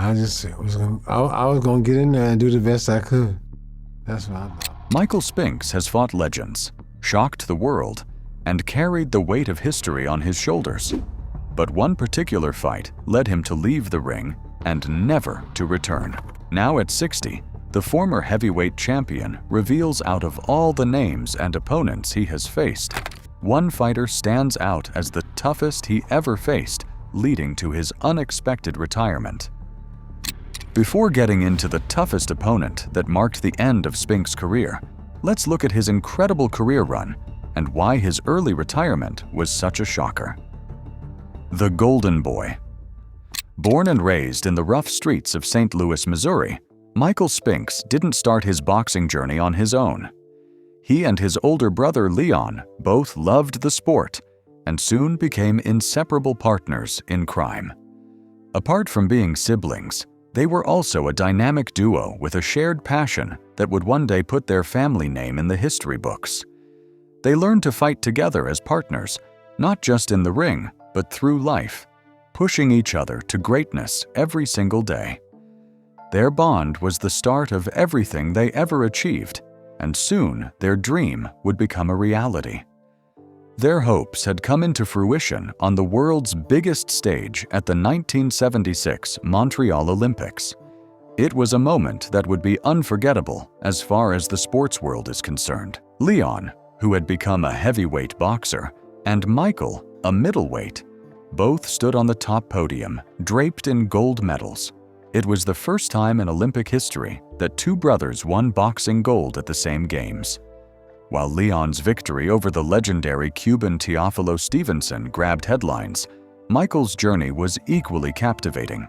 I was gonna get in there and do the best I could. That's what I thought. Michael Spinks has fought legends, shocked the world, and carried the weight of history on his shoulders. But one particular fight led him to leave the ring and never to return. Now at 60, the former heavyweight champion reveals out of all the names and opponents he has faced, one fighter stands out as the toughest he ever faced, leading to his unexpected retirement. Before getting into the toughest opponent that marked the end of Spinks' career, let's look at his incredible career run and why his early retirement was such a shocker. The Golden Boy. Born and raised in the rough streets of St. Louis, Missouri, Michael Spinks didn't start his boxing journey on his own. He and his older brother Leon both loved the sport and soon became inseparable partners in crime. Apart from being siblings, they were also a dynamic duo with a shared passion that would one day put their family name in the history books. They learned to fight together as partners, not just in the ring, but through life, pushing each other to greatness every single day. Their bond was the start of everything they ever achieved, and soon their dream would become a reality. Their hopes had come into fruition on the world's biggest stage at the 1976 Montreal Olympics. It was a moment that would be unforgettable as far as the sports world is concerned. Leon, who had become a heavyweight boxer, and Michael, a middleweight, both stood on the top podium, draped in gold medals. It was the first time in Olympic history that two brothers won boxing gold at the same games. While Leon's victory over the legendary Cuban Teófilo Stevenson grabbed headlines, Michael's journey was equally captivating.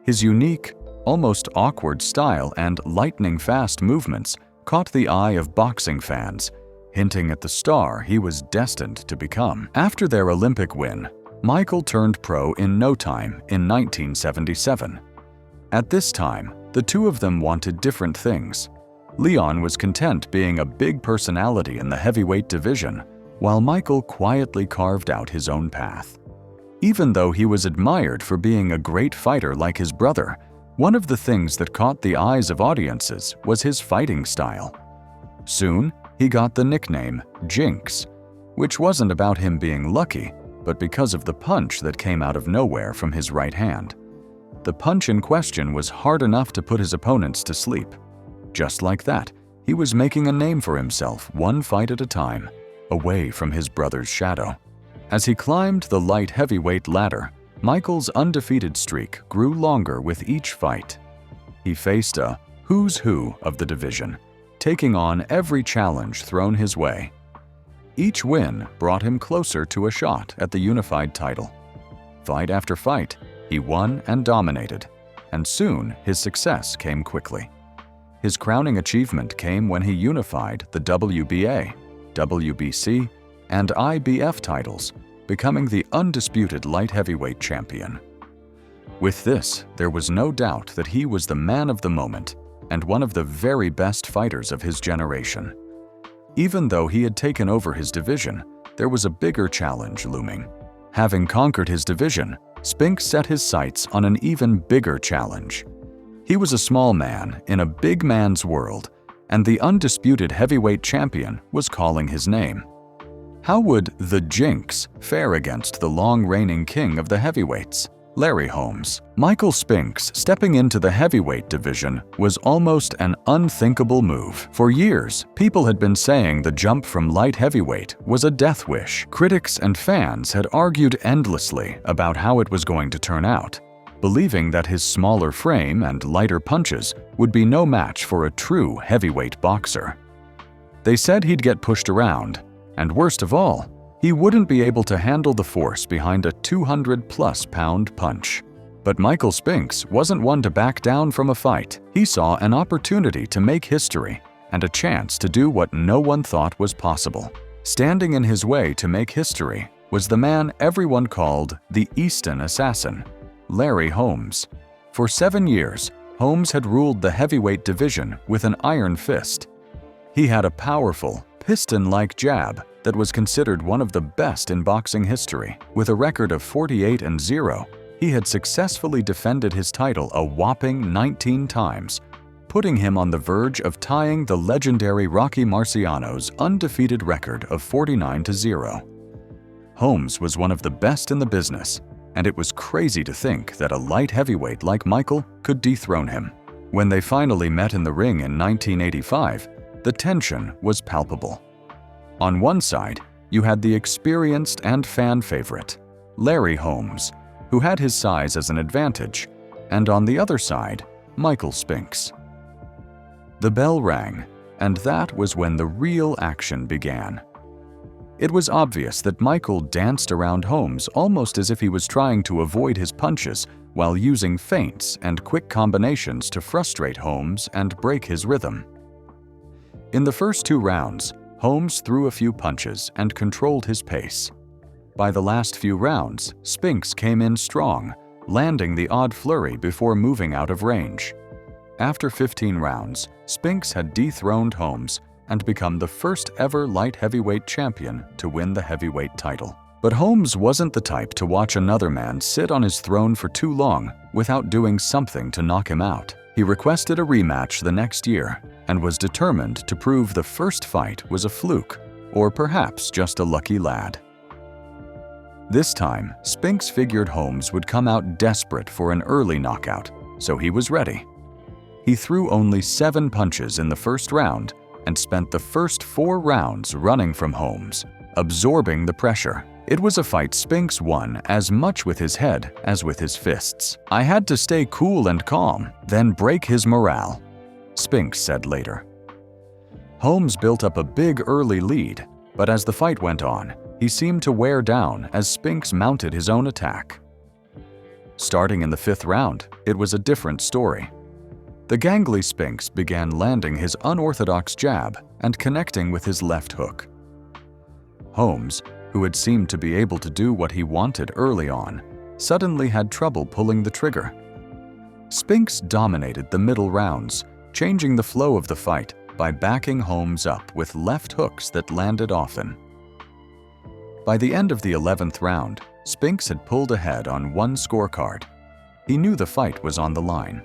His unique, almost awkward style and lightning-fast movements caught the eye of boxing fans, hinting at the star he was destined to become. After their Olympic win, Michael turned pro in no time in 1977. At this time, the two of them wanted different things. Leon was content being a big personality in the heavyweight division, while Michael quietly carved out his own path. Even though he was admired for being a great fighter like his brother, one of the things that caught the eyes of audiences was his fighting style. Soon, he got the nickname Jinx, which wasn't about him being lucky, but because of the punch that came out of nowhere from his right hand. The punch in question was hard enough to put his opponents to sleep. Just like that, he was making a name for himself one fight at a time, away from his brother's shadow. As he climbed the light heavyweight ladder, Michael's undefeated streak grew longer with each fight. He faced a who's who of the division, taking on every challenge thrown his way. Each win brought him closer to a shot at the unified title. Fight after fight, he won and dominated, and soon his success came quickly. His crowning achievement came when he unified the WBA, WBC, and IBF titles, becoming the undisputed light heavyweight champion. With this, there was no doubt that he was the man of the moment and one of the very best fighters of his generation. Even though he had taken over his division, there was a bigger challenge looming. Having conquered his division, Spinks set his sights on an even bigger challenge. He was a small man in a big man's world, and the undisputed heavyweight champion was calling his name. How would the Jinx fare against the long-reigning king of the heavyweights, Larry Holmes? Michael Spinks stepping into the heavyweight division was almost an unthinkable move. For years, people had been saying the jump from light heavyweight was a death wish. Critics and fans had argued endlessly about how it was going to turn out, believing that his smaller frame and lighter punches would be no match for a true heavyweight boxer. They said he'd get pushed around, and worst of all, he wouldn't be able to handle the force behind a 200-plus pound punch. But Michael Spinks wasn't one to back down from a fight. He saw an opportunity to make history and a chance to do what no one thought was possible. Standing in his way to make history was the man everyone called the Easton Assassin, Larry Holmes. For 7 years, Holmes had ruled the heavyweight division with an iron fist. He had a powerful, piston-like jab that was considered one of the best in boxing history. With a record of 48-0, he had successfully defended his title a whopping 19 times, putting him on the verge of tying the legendary Rocky Marciano's undefeated record of 49-0. Holmes was one of the best in the business, and it was crazy to think that a light heavyweight like Michael could dethrone him. When they finally met in the ring in 1985, the tension was palpable. On one side, you had the experienced and fan favorite, Larry Holmes, who had his size as an advantage, and on the other side, Michael Spinks. The bell rang, and that was when the real action began. It was obvious that Michael danced around Holmes almost as if he was trying to avoid his punches while using feints and quick combinations to frustrate Holmes and break his rhythm. In the first 2 rounds, Holmes threw a few punches and controlled his pace. By the last few rounds, Spinks came in strong, landing the odd flurry before moving out of range. After 15 rounds, Spinks had dethroned Holmes and become the first ever light heavyweight champion to win the heavyweight title. But Holmes wasn't the type to watch another man sit on his throne for too long without doing something to knock him out. He requested a rematch the next year and was determined to prove the first fight was a fluke, or perhaps just a lucky lad. This time, Spinks figured Holmes would come out desperate for an early knockout, so he was ready. He threw only 7 punches in the first round and spent the first 4 rounds running from Holmes, absorbing the pressure. It was a fight Spinks won as much with his head as with his fists. "I had to stay cool and calm, then break his morale," Spinks said later. Holmes built up a big early lead, but as the fight went on, he seemed to wear down as Spinks mounted his own attack. Starting in the 5th round, it was a different story. The gangly Spinks began landing his unorthodox jab and connecting with his left hook. Holmes, who had seemed to be able to do what he wanted early on, suddenly had trouble pulling the trigger. Spinks dominated the middle rounds, changing the flow of the fight by backing Holmes up with left hooks that landed often. By the end of the 11th round, Spinks had pulled ahead on 1 scorecard. He knew the fight was on the line.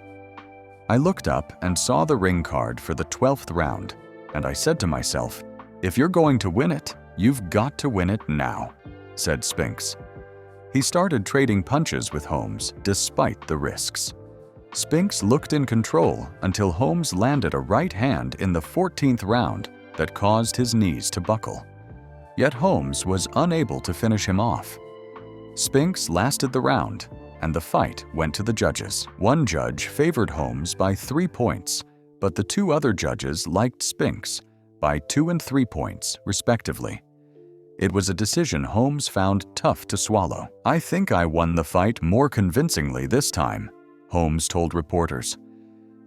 I looked up and saw the ring card for the 12th round, and I said to myself, "If you're going to win it, you've got to win it now," said Spinks. He started trading punches with Holmes despite the risks. Spinks looked in control until Holmes landed a right hand in the 14th round that caused his knees to buckle. Yet Holmes was unable to finish him off. Spinks lasted the round, and the fight went to the judges. One judge favored Holmes by 3 points, but the 2 other judges liked Spinks by 2 and 3 points, respectively. It was a decision Holmes found tough to swallow. "I think I won the fight more convincingly this time," Holmes told reporters.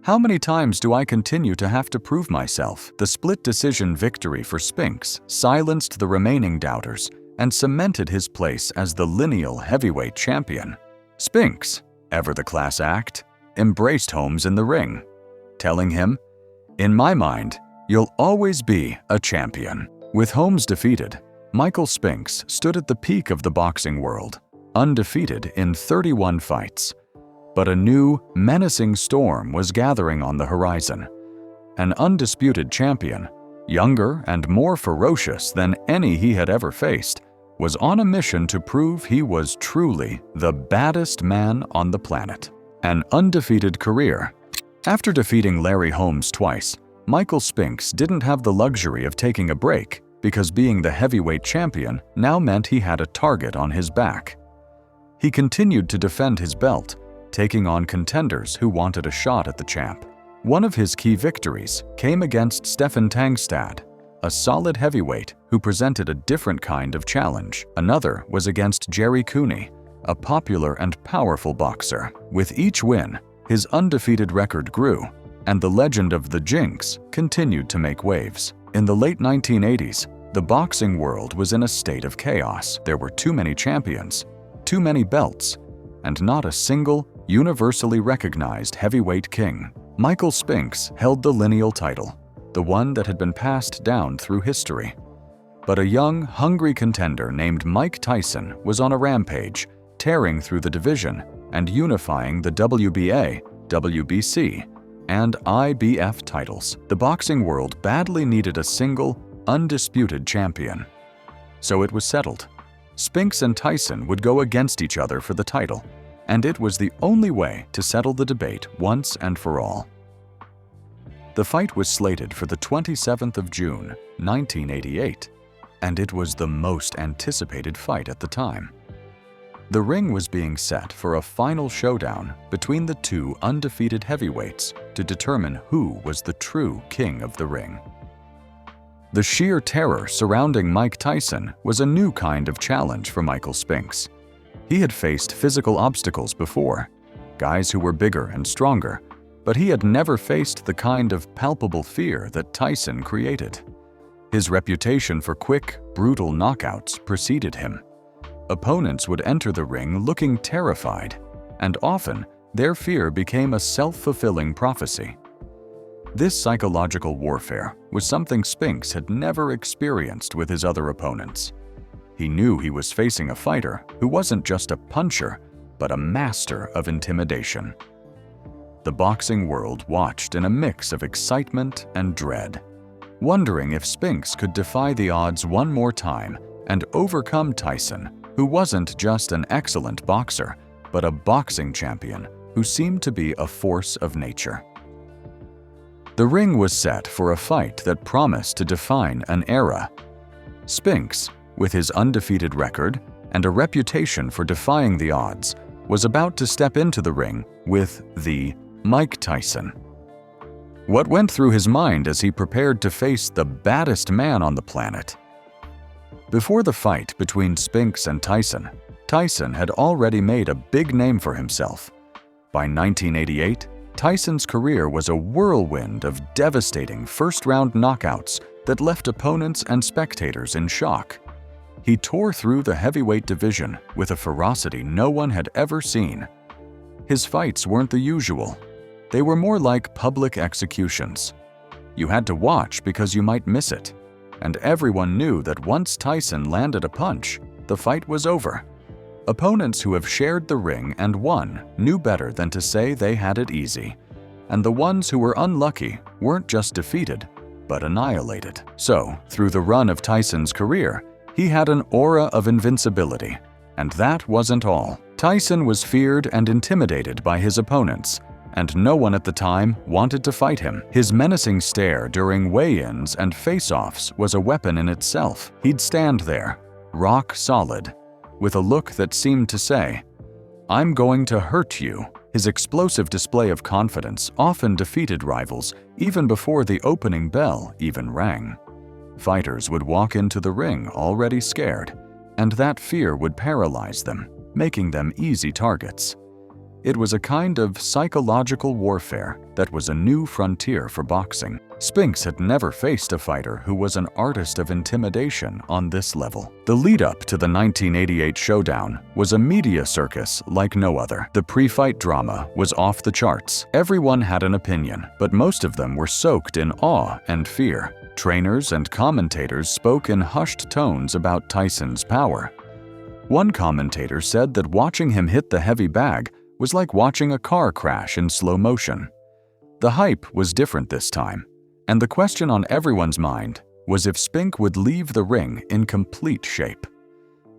"How many times do I continue to have to prove myself?" The split decision victory for Spinks silenced the remaining doubters and cemented his place as the lineal heavyweight champion. Spinks, ever the class act, embraced Holmes in the ring, telling him, "In my mind, you'll always be a champion." With Holmes defeated, Michael Spinks stood at the peak of the boxing world, undefeated in 31 fights. But a new, menacing storm was gathering on the horizon. An undisputed champion, younger and more ferocious than any he had ever faced, was on a mission to prove he was truly the baddest man on the planet. An undefeated career. After defeating Larry Holmes twice, Michael Spinks didn't have the luxury of taking a break because being the heavyweight champion now meant he had a target on his back. He continued to defend his belt, taking on contenders who wanted a shot at the champ. One of his key victories came against Stephan Tangstad, a solid heavyweight who presented a different kind of challenge. Another was against Jerry Cooney, a popular and powerful boxer. With each win, his undefeated record grew, and the legend of the Jinx continued to make waves. In the late 1980s, the boxing world was in a state of chaos. There were too many champions, too many belts, and not a single, universally recognized heavyweight king. Michael Spinks held the lineal title, the one that had been passed down through history. But a young, hungry contender named Mike Tyson was on a rampage, tearing through the division and unifying the WBA, WBC, and IBF titles. The boxing world badly needed a single, undisputed champion. So it was settled. Spinks and Tyson would go against each other for the title, and it was the only way to settle the debate once and for all. The fight was slated for the 27th of June, 1988, and it was the most anticipated fight at the time. The ring was being set for a final showdown between the two undefeated heavyweights to determine who was the true king of the ring. The sheer terror surrounding Mike Tyson was a new kind of challenge for Michael Spinks. He had faced physical obstacles before, guys who were bigger and stronger, but he had never faced the kind of palpable fear that Tyson created. His reputation for quick, brutal knockouts preceded him. Opponents would enter the ring looking terrified, and often their fear became a self-fulfilling prophecy. This psychological warfare was something Spinks had never experienced with his other opponents. He knew he was facing a fighter who wasn't just a puncher, but a master of intimidation. The boxing world watched in a mix of excitement and dread, wondering if Spinks could defy the odds one more time and overcome Tyson, who wasn't just an excellent boxer, but a boxing champion who seemed to be a force of nature. The ring was set for a fight that promised to define an era. Spinks, with his undefeated record and a reputation for defying the odds, was about to step into the ring with the Mike Tyson. What went through his mind as he prepared to face the baddest man on the planet? Before the fight between Spinks and Tyson, Tyson had already made a big name for himself. By 1988, Tyson's career was a whirlwind of devastating first-round knockouts that left opponents and spectators in shock. He tore through the heavyweight division with a ferocity no one had ever seen. His fights weren't the usual. They were more like public executions. You had to watch because you might miss it, and everyone knew that once Tyson landed a punch, the fight was over. Opponents who have shared the ring and won knew better than to say they had it easy, and the ones who were unlucky weren't just defeated, but annihilated. So, through the run of Tyson's career, he had an aura of invincibility, and that wasn't all. Tyson was feared and intimidated by his opponents, and no one at the time wanted to fight him. His menacing stare during weigh-ins and face-offs was a weapon in itself. He'd stand there, rock solid, with a look that seemed to say, "I'm going to hurt you." His explosive display of confidence often defeated rivals even before the opening bell even rang. Fighters would walk into the ring already scared, and that fear would paralyze them, making them easy targets. It was a kind of psychological warfare that was a new frontier for boxing. Spinks had never faced a fighter who was an artist of intimidation on this level. The lead-up to the 1988 showdown was a media circus like no other. The pre-fight drama was off the charts. Everyone had an opinion, but most of them were soaked in awe and fear. Trainers and commentators spoke in hushed tones about Tyson's power. One commentator said that watching him hit the heavy bag was like watching a car crash in slow motion. The hype was different this time, and the question on everyone's mind was if Spink would leave the ring in complete shape.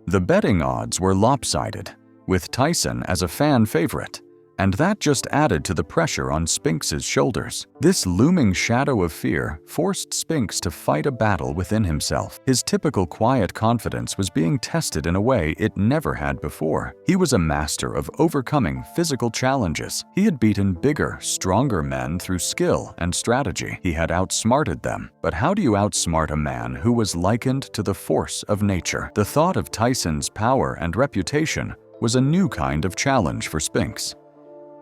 The betting odds were lopsided, with Tyson as a fan favorite, and that just added to the pressure on Spinks' shoulders. This looming shadow of fear forced Spinks to fight a battle within himself. His typical quiet confidence was being tested in a way it never had before. He was a master of overcoming physical challenges. He had beaten bigger, stronger men through skill and strategy. He had outsmarted them. But how do you outsmart a man who was likened to the force of nature? The thought of Tyson's power and reputation was a new kind of challenge for Spinks.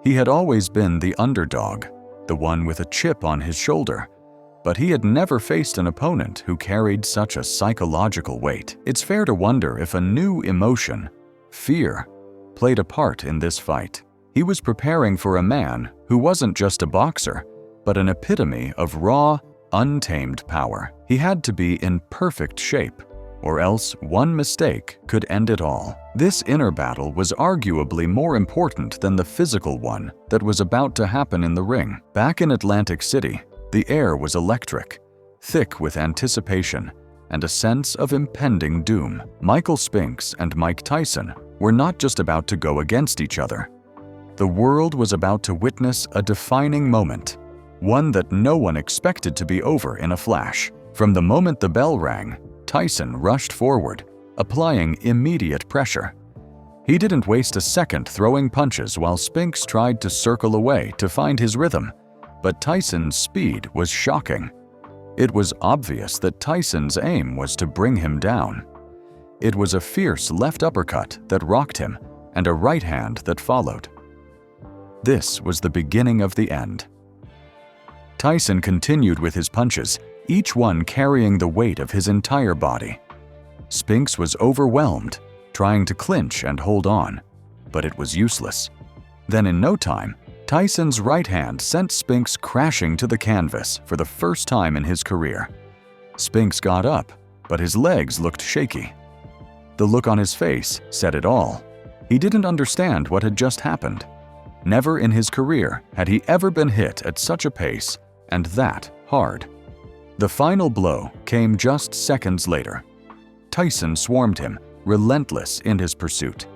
He had always been the underdog, the one with a chip on his shoulder, but he had never faced an opponent who carried such a psychological weight. It's fair to wonder if a new emotion, fear, played a part in this fight. He was preparing for a man who wasn't just a boxer, but an epitome of raw, untamed power. He had to be in perfect shape, or else one mistake could end it all. This inner battle was arguably more important than the physical one that was about to happen in the ring. Back in Atlantic City, the air was electric, thick with anticipation and a sense of impending doom. Michael Spinks and Mike Tyson were not just about to go against each other. The world was about to witness a defining moment, one that no one expected to be over in a flash. From the moment the bell rang, Tyson rushed forward, applying immediate pressure. He didn't waste a second throwing punches while Spinks tried to circle away to find his rhythm, but Tyson's speed was shocking. It was obvious that Tyson's aim was to bring him down. It was a fierce left uppercut that rocked him and a right hand that followed. This was the beginning of the end. Tyson continued with his punches, each one carrying the weight of his entire body. Spinks was overwhelmed, trying to clinch and hold on, but it was useless. Then in no time, Tyson's right hand sent Spinks crashing to the canvas for the first time in his career. Spinks got up, but his legs looked shaky. The look on his face said it all. He didn't understand what had just happened. Never in his career had he ever been hit at such a pace and that hard. The final blow came just seconds later. Tyson swarmed him, relentless in his pursuit.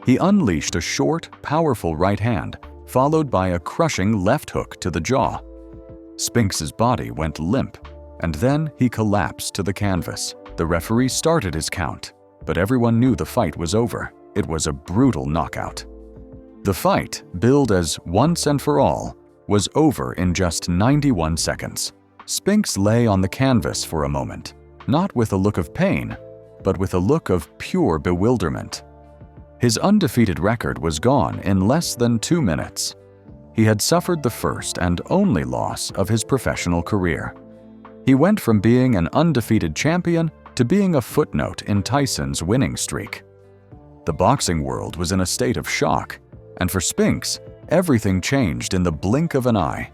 He unleashed a short, powerful right hand, followed by a crushing left hook to the jaw. Spinks's body went limp, and then he collapsed to the canvas. The referee started his count, but everyone knew the fight was over. It was a brutal knockout. The fight, billed as once and for all, was over in just 91 seconds. Spinks lay on the canvas for a moment, not with a look of pain, but with a look of pure bewilderment. His undefeated record was gone in less than 2 minutes. He had suffered the first and only loss of his professional career. He went from being an undefeated champion to being a footnote in Tyson's winning streak. The boxing world was in a state of shock, and for Spinks, everything changed in the blink of an eye.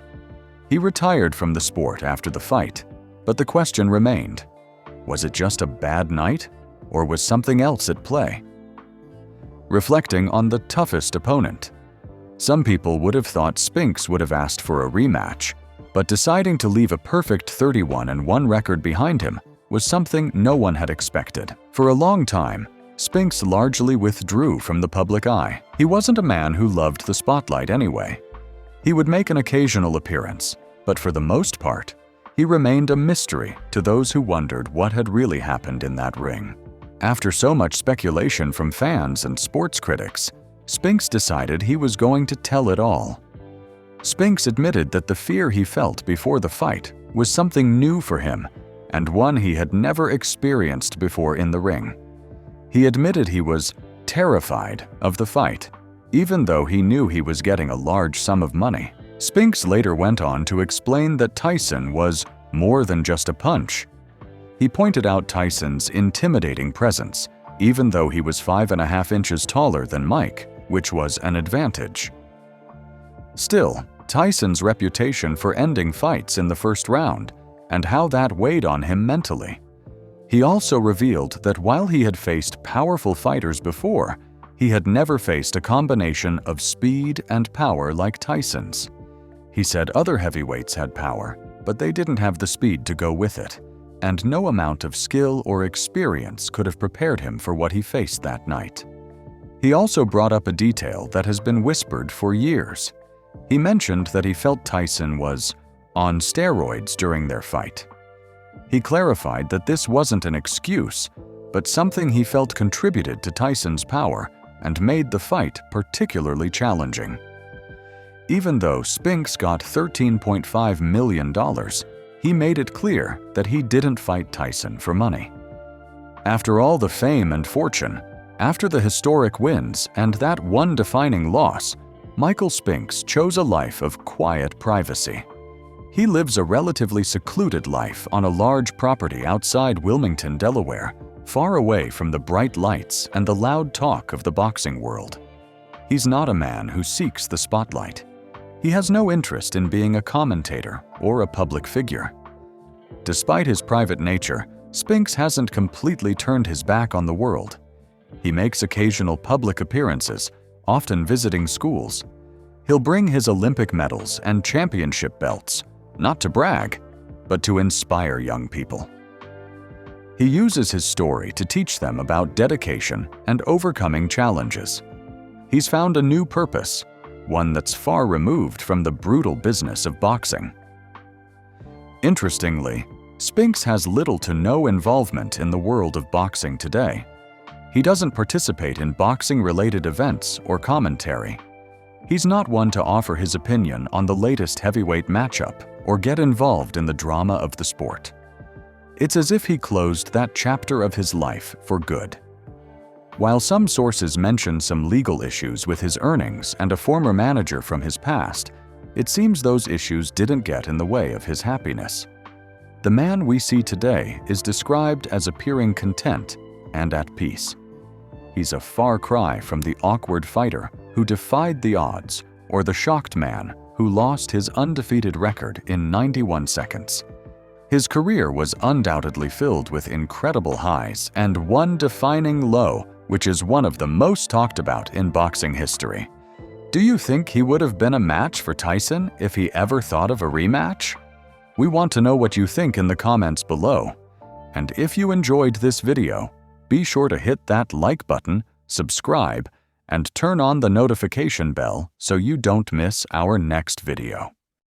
He retired from the sport after the fight, but the question remained: was it just a bad night, or was something else at play? Reflecting on the toughest opponent, some people would have thought Spinks would have asked for a rematch, but deciding to leave a perfect 31-1 record behind him was something no one had expected. For a long time, Spinks largely withdrew from the public eye. He wasn't a man who loved the spotlight anyway. He would make an occasional appearance, but for the most part, he remained a mystery to those who wondered what had really happened in that ring. After so much speculation from fans and sports critics, Spinks decided he was going to tell it all. Spinks admitted that the fear he felt before the fight was something new for him and one he had never experienced before in the ring. He admitted he was terrified of the fight, even though he knew he was getting a large sum of money. Spinks later went on to explain that Tyson was more than just a punch. He pointed out Tyson's intimidating presence, even though he was 5.5 inches taller than Mike, which was an advantage. Still, Tyson's reputation for ending fights in the first round and how that weighed on him mentally. He also revealed that while he had faced powerful fighters before, he had never faced a combination of speed and power like Tyson's. He said other heavyweights had power, but they didn't have the speed to go with it, and no amount of skill or experience could have prepared him for what he faced that night. He also brought up a detail that has been whispered for years. He mentioned that he felt Tyson was on steroids during their fight. He clarified that this wasn't an excuse, but something he felt contributed to Tyson's power and made the fight particularly challenging. Even though Spinks got $13.5 million, he made it clear that he didn't fight Tyson for money. After all the fame and fortune, after the historic wins and that one defining loss, Michael Spinks chose a life of quiet privacy. He lives a relatively secluded life on a large property outside Wilmington, Delaware, far away from the bright lights and the loud talk of the boxing world. He's not a man who seeks the spotlight. He has no interest in being a commentator or a public figure. Despite his private nature, Spinks hasn't completely turned his back on the world. He makes occasional public appearances, often visiting schools. He'll bring his Olympic medals and championship belts, not to brag, but to inspire young people. He uses his story to teach them about dedication and overcoming challenges. He's found a new purpose, one that's far removed from the brutal business of boxing. Interestingly, Spinks has little to no involvement in the world of boxing today. He doesn't participate in boxing-related events or commentary. He's not one to offer his opinion on the latest heavyweight matchup or get involved in the drama of the sport. It's as if he closed that chapter of his life for good. While some sources mention some legal issues with his earnings and a former manager from his past, it seems those issues didn't get in the way of his happiness. The man we see today is described as appearing content and at peace. He's a far cry from the awkward fighter who defied the odds or the shocked man who lost his undefeated record in 91 seconds. His career was undoubtedly filled with incredible highs and one defining low, which is one of the most talked about in boxing history. Do you think he would have been a match for Tyson if he ever thought of a rematch? We want to know what you think in the comments below. And if you enjoyed this video, be sure to hit that like button, subscribe, and turn on the notification bell so you don't miss our next video.